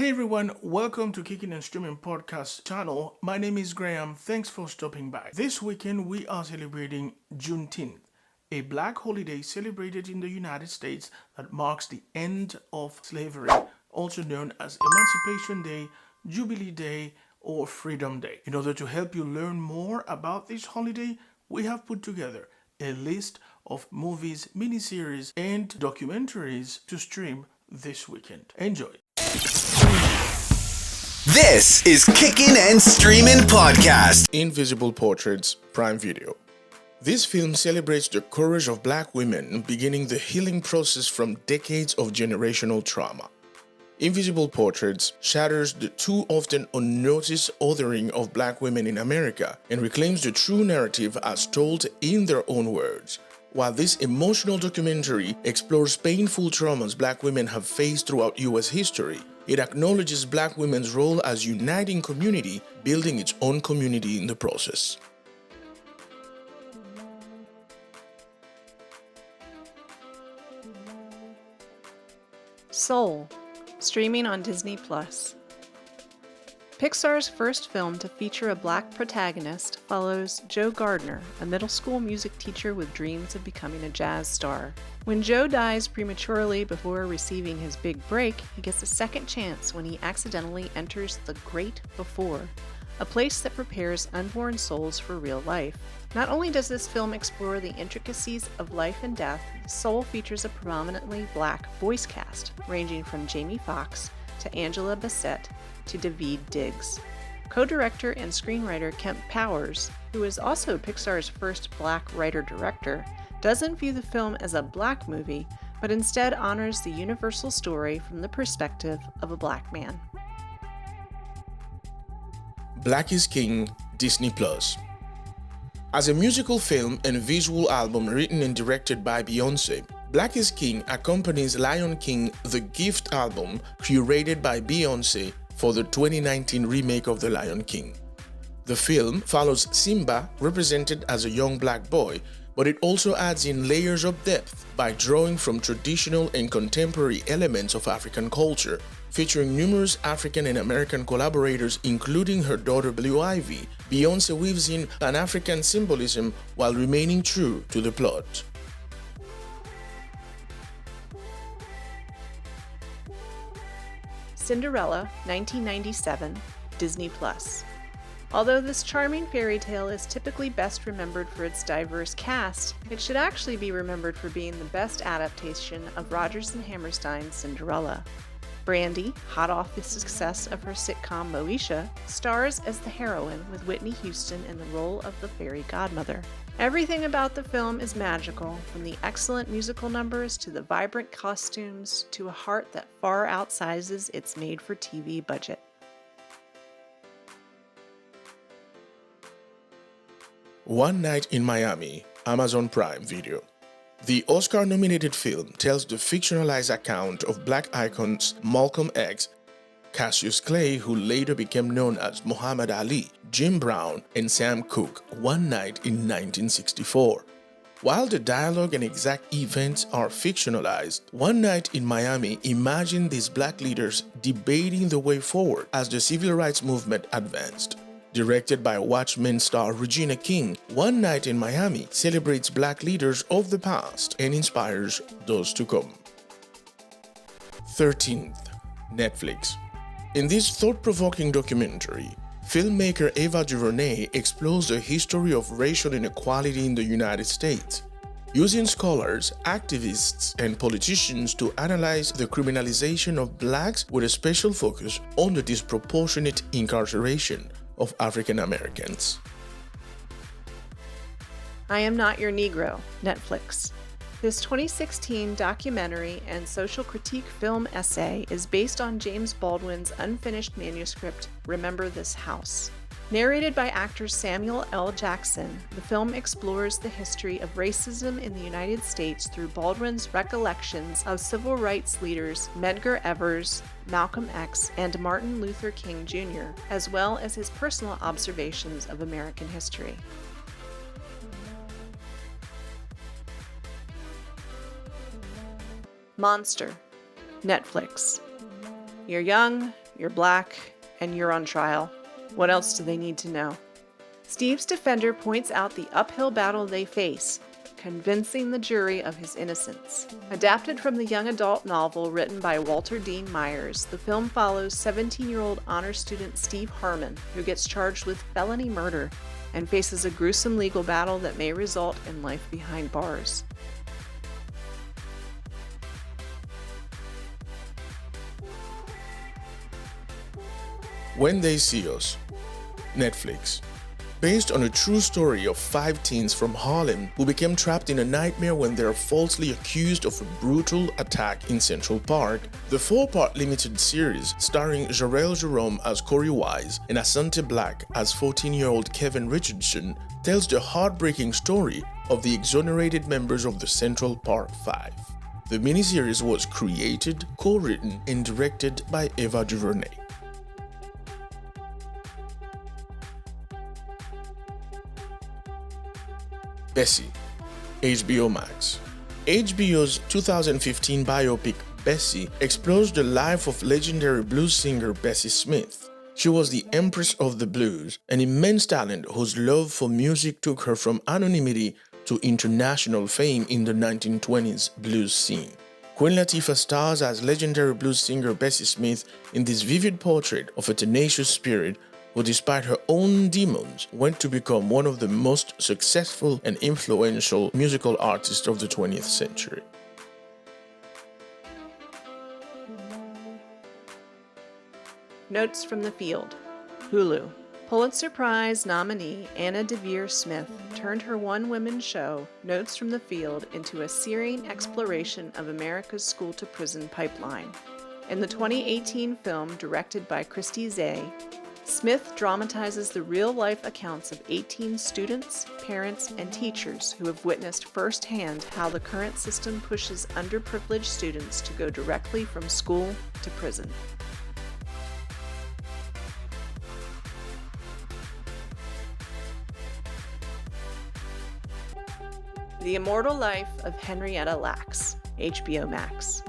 Hey everyone, welcome to Kicking and Streaming Podcast channel. My name is Graham. Thanks for stopping by. This weekend we are celebrating Juneteenth, a black holiday celebrated in the United States that marks the end of slavery, also known as Emancipation Day, Jubilee Day, or Freedom Day. In order to help you learn more about this holiday, we have put together a list of movies, miniseries, and documentaries to stream this weekend. Enjoy. This is Kickin' and Streamin' Podcast. Invisible Portraits, Prime Video. This film celebrates the courage of black women beginning the healing process from decades of generational trauma. Invisible Portraits shatters the too often unnoticed othering of black women in America and reclaims the true narrative as told in their own words. While this emotional documentary explores painful traumas black women have faced throughout U.S. history, it acknowledges black women's role as uniting community, building its own community in the process. Soul, streaming on Disney+. Pixar's first film to feature a black protagonist follows Joe Gardner, a middle school music teacher with dreams of becoming a jazz star. When Joe dies prematurely before receiving his big break, he gets a second chance when he accidentally enters the Great Before, a place that prepares unborn souls for real life. Not only does this film explore the intricacies of life and death, Soul features a predominantly black voice cast, ranging from Jamie Foxx to Angela Bassett to Daveed Diggs. Co-director and screenwriter Kemp Powers, who is also Pixar's first black writer-director, doesn't view the film as a black movie, but instead honors the universal story from the perspective of a black man. Black is King, Disney+. As a musical film and visual album written and directed by Beyoncé, Black is King accompanies Lion King The Gift album curated by Beyoncé for the 2019 remake of The Lion King. The film follows Simba, represented as a young black boy, but it also adds in layers of depth by drawing from traditional and contemporary elements of African culture, featuring numerous African and American collaborators including her daughter Blue Ivy. Beyoncé weaves in Pan-African symbolism while remaining true to the plot. Cinderella, 1997, Disney+. Although this charming fairy tale is typically best remembered for its diverse cast, it should actually be remembered for being the best adaptation of Rodgers and Hammerstein's Cinderella. Brandy, hot off the success of her sitcom Moesha, stars as the heroine with Whitney Houston in the role of the fairy godmother. Everything about the film is magical, from the excellent musical numbers to the vibrant costumes to a heart that far outsizes its made-for-TV budget. One Night in Miami, Amazon Prime Video. The Oscar-nominated film tells the fictionalized account of black icons Malcolm X, Cassius Clay, who later became known as Muhammad Ali, Jim Brown, and Sam Cooke one night in 1964. While the dialogue and exact events are fictionalized, One Night in Miami imagined these black leaders debating the way forward as the civil rights movement advanced. Directed by Watchmen star Regina King, One Night in Miami celebrates black leaders of the past and inspires those to come. 13th, Netflix. In this thought-provoking documentary, filmmaker Ava DuVernay explores the history of racial inequality in the United States, using scholars, activists, and politicians to analyze the criminalization of blacks with a special focus on the disproportionate incarceration of African Americans. I Am Not Your Negro, Netflix. This 2016 documentary and social critique film essay is based on James Baldwin's unfinished manuscript, Remember This House. Narrated by actor Samuel L. Jackson, the film explores the history of racism in the United States through Baldwin's recollections of civil rights leaders Medgar Evers, Malcolm X, and Martin Luther King Jr., as well as his personal observations of American history. Monster, Netflix. You're young, you're black, and you're on trial. What else do they need to know? Steve's defender points out the uphill battle they face, convincing the jury of his innocence. Adapted from the young adult novel written by Walter Dean Myers, the film follows 17-year-old honor student Steve Harmon, who gets charged with felony murder and faces a gruesome legal battle that may result in life behind bars. When They See Us, Netflix. Based on a true story of 5 teens from Harlem who became trapped in a nightmare when they are falsely accused of a brutal attack in Central Park, the 4-part limited series starring Jarrell Jerome as Corey Wise and Asante Black as 14-year-old Kevin Richardson tells the heartbreaking story of the exonerated members of the Central Park 5. The miniseries was created, co-written, and directed by Ava DuVernay. Bessie, HBO Max. HBO's 2015 biopic Bessie explores the life of legendary blues singer Bessie Smith. She was the Empress of the Blues, an immense talent whose love for music took her from anonymity to international fame in the 1920s blues scene. Queen Latifah stars as legendary blues singer Bessie Smith in this vivid portrait of a tenacious spirit who, despite her own demons, went to become one of the most successful and influential musical artists of the 20th century. Notes from the Field. Hulu. Pulitzer Prize nominee Anna Deavere Smith turned her one-woman show, Notes from the Field, into a searing exploration of America's school-to-prison pipeline. In the 2018 film directed by Christy Zay, Smith dramatizes the real-life accounts of 18 students, parents, and teachers who have witnessed firsthand how the current system pushes underprivileged students to go directly from school to prison. The Immortal Life of Henrietta Lacks, HBO Max.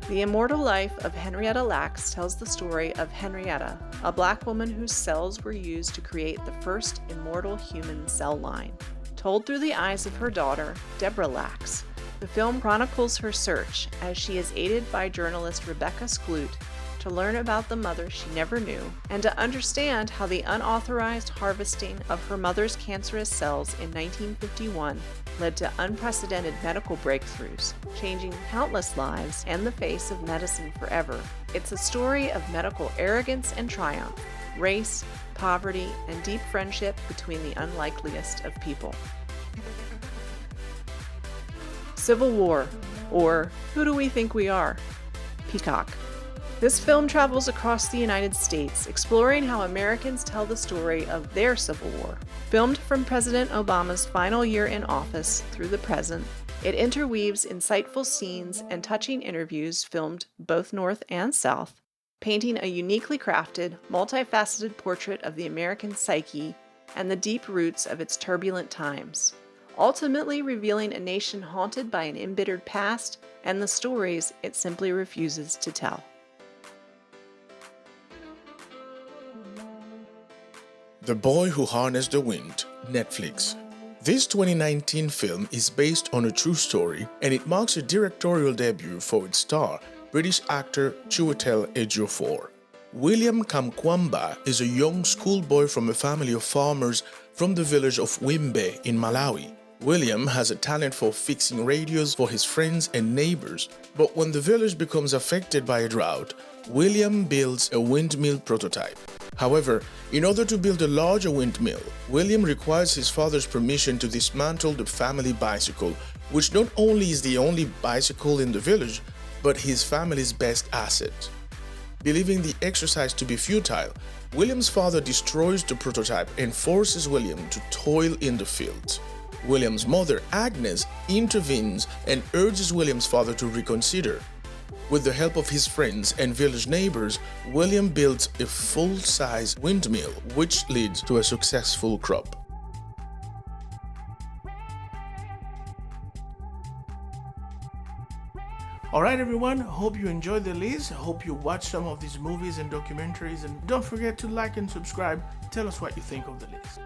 The Immortal Life of Henrietta Lacks tells the story of Henrietta, a black woman whose cells were used to create the first immortal human cell line. Told through the eyes of her daughter, Deborah Lacks, the film chronicles her search as she is aided by journalist Rebecca Skloot to learn about the mother she never knew and to understand how the unauthorized harvesting of her mother's cancerous cells in 1951 led to unprecedented medical breakthroughs, changing countless lives and the face of medicine forever. It's a story of medical arrogance and triumph, race, poverty, and deep friendship between the unlikeliest of people. Civil War, or Who Do We Think We Are? Peacock. This film travels across the United States, exploring how Americans tell the story of their Civil War. Filmed from President Obama's final year in office through the present, it interweaves insightful scenes and touching interviews filmed both North and South, painting a uniquely crafted, multifaceted portrait of the American psyche and the deep roots of its turbulent times, ultimately revealing a nation haunted by an embittered past and the stories it simply refuses to tell. The Boy Who Harnessed the Wind, Netflix. This 2019 film is based on a true story, and it marks a directorial debut for its star, British actor Chiwetel Ejiofor. William Kamkwamba is a young schoolboy from a family of farmers from the village of Wimbe in Malawi. William has a talent for fixing radios for his friends and neighbors, but when the village becomes affected by a drought, William builds a windmill prototype. However, in order to build a larger windmill, William requires his father's permission to dismantle the family bicycle, which not only is the only bicycle in the village, but his family's best asset. Believing the exercise to be futile, William's father destroys the prototype and forces William to toil in the fields. William's mother, Agnes, intervenes and urges William's father to reconsider. With the help of his friends and village neighbors, William builds a full-size windmill, which leads to a successful crop. Alright everyone, hope you enjoyed the list. Hope you watch some of these movies and documentaries, and don't forget to like and subscribe. Tell us what you think of the list.